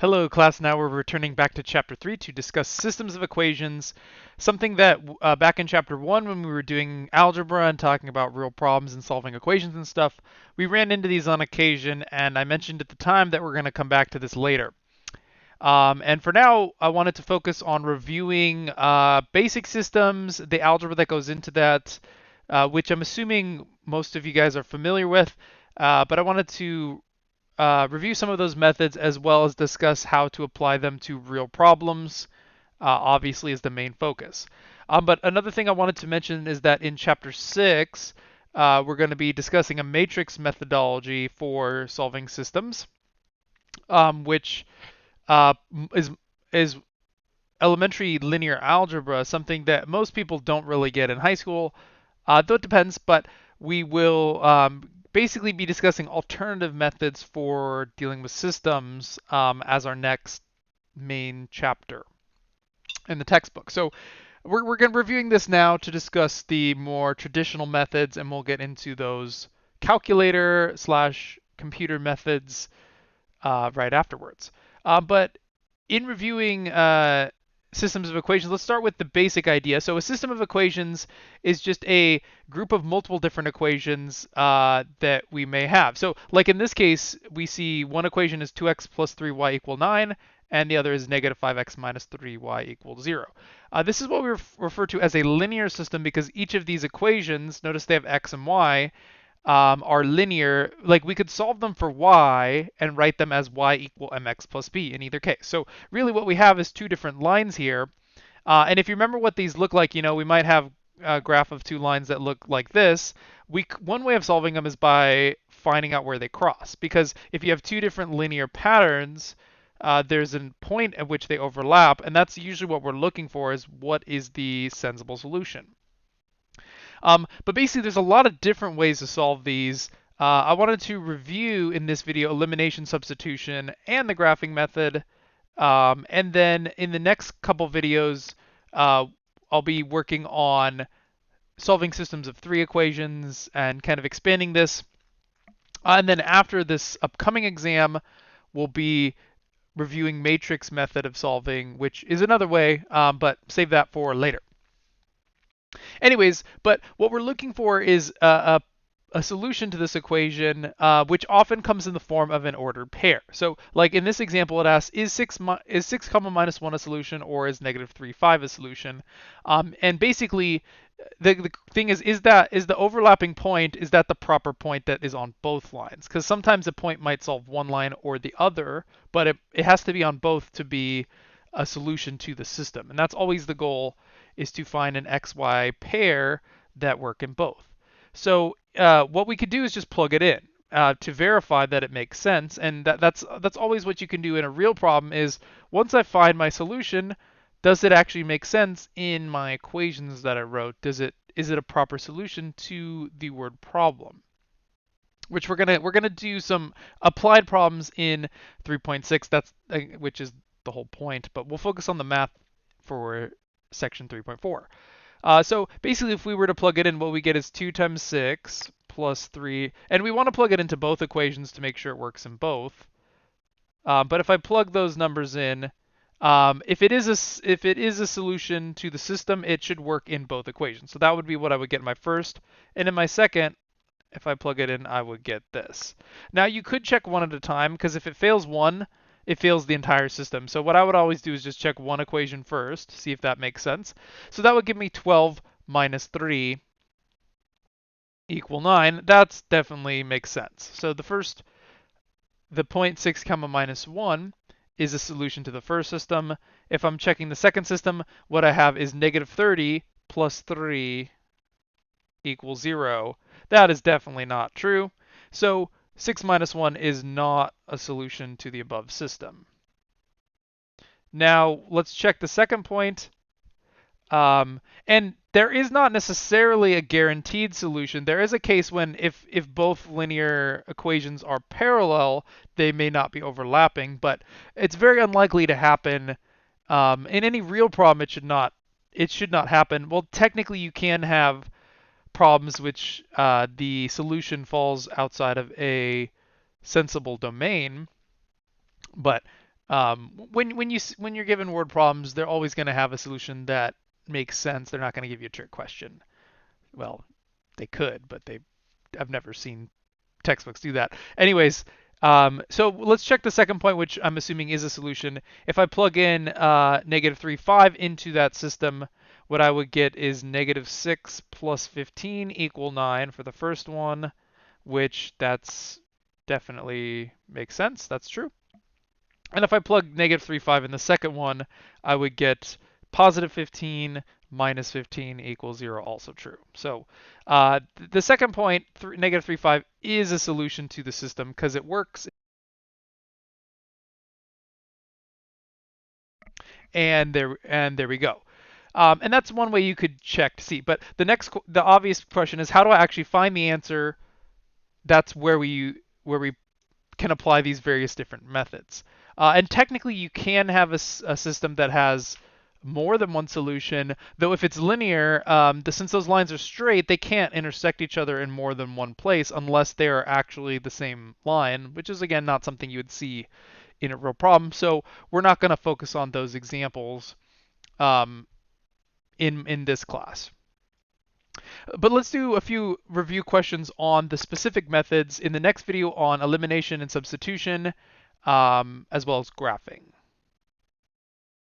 Hello, class. Now we're returning back to Chapter 3 to discuss systems of equations, something that back in Chapter 1 when we were doing algebra and talking about real problems and solving equations and stuff, we ran into these on occasion, and I mentioned at the time that we're going to come back to this later. And for now, I wanted to focus on reviewing basic systems, the algebra that goes into that, which I'm assuming most of you guys are familiar with, but I wanted to review some of those methods as well as discuss how to apply them to real problems, obviously is the main focus. But another thing I wanted to mention is that in Chapter 6, we're going to be discussing a matrix methodology for solving systems, which uh, is is elementary linear algebra, something that most people don't really get in high school, though it depends, but we will basically be discussing alternative methods for dealing with systems as our next main chapter in the textbook. So we're going to reviewing this now to discuss the more traditional methods, and we'll get into those calculator slash computer methods right afterwards. But in reviewing systems of equations, let's start with the basic idea. So a system of equations is just a group of multiple different equations that we may have. So like in this case, we see one equation is 2x plus 3y equal 9, and the other is negative 5x minus 3y equals 0. This is what we refer to as a linear system because each of these equations, notice they have x and y, are linear. Like we could solve them for y and write them as y equal mx plus b in either case. So really what we have is two different lines here. And if you remember what these look like, we might have a graph of two lines that look like this. One way of solving them is by finding out where they cross. Because if you have two different linear patterns, there's a point at which they overlap, and that's usually what we're looking for is what is the sensible solution. But basically, there's a lot of different ways to solve these. I wanted to review in this video elimination substitution and the graphing method. And then in the next couple videos, I'll be working on solving systems of three equations and kind of expanding this. And then after this upcoming exam, we'll be reviewing matrix method of solving, which is another way, but save that for later. Anyways, but what we're looking for is a solution to this equation, which often comes in the form of an ordered pair. So like in this example, it asks, is 6 comma minus 1 a solution, or is negative 3, 5 a solution? And basically, the thing is the overlapping point, is that the proper point that is on both lines? Because sometimes a point might solve one line or the other, but it has to be on both to be a solution to the system. And that's always the goal, is to find an XY pair that work in both. So what we could do is just plug it in to verify that it makes sense. And that's always what you can do in a real problem is once I find my solution, does it actually make sense in my equations that I wrote? Is it a proper solution to the word problem? Which we're gonna do some applied problems in 3.6. That's which is the whole point, but we'll focus on the math for section 3.4. So basically, if we were to plug it in, what we get is 2 times 6 plus 3. And we want to plug it into both equations to make sure it works in both. But if I plug those numbers in, if it is a solution to the system, it should work in both equations. So that would be what I would get in my first. And in my second, if I plug it in, I would get this. Now you could check one at a time, because if it fails one, it fails the entire system. So what I would always do is just check one equation first, see if that makes sense. So that would give me 12 minus 3 equal 9. That definitely makes sense. So the 0.6 comma minus 1 is a solution to the first system. If I'm checking the second system, what I have is negative 30 plus 3 equals 0. That is definitely not true. So 6 minus 1 is not a solution to the above system. Now let's check the second point. And there is not necessarily a guaranteed solution. There is a case when if both linear equations are parallel, they may not be overlapping, but it's very unlikely to happen. In any real problem, it should not happen. Well, technically you can have problems which the solution falls outside of a sensible domain, but When you're given word problems, they're always going to have a solution that makes sense. They're not going to give you a trick question. Well, they could, but I've never seen textbooks do that. Anyways, so let's check the second point, which I'm assuming is a solution. If I plug in -3, 5 into that system, what I would get is -6 plus 15 equal 9 for the first one, which that's definitely makes sense. That's true. And if I plug -3, 5 in the second one, I would get positive 15 minus 15 equals 0, also true. So the second point, -3, 5, is a solution to the system because it works. And there we go. And that's one way you could check to see. But the obvious question is, how do I actually find the answer? That's where we can apply these various different methods. And technically, you can have a system that has more than one solution, though if it's linear, since those lines are straight, they can't intersect each other in more than one place unless they are actually the same line, which is, again, not something you would see in a real problem. So we're not going to focus on those examples um, in this class. But let's do a few review questions on the specific methods in the next video on elimination and substitution, as well as graphing.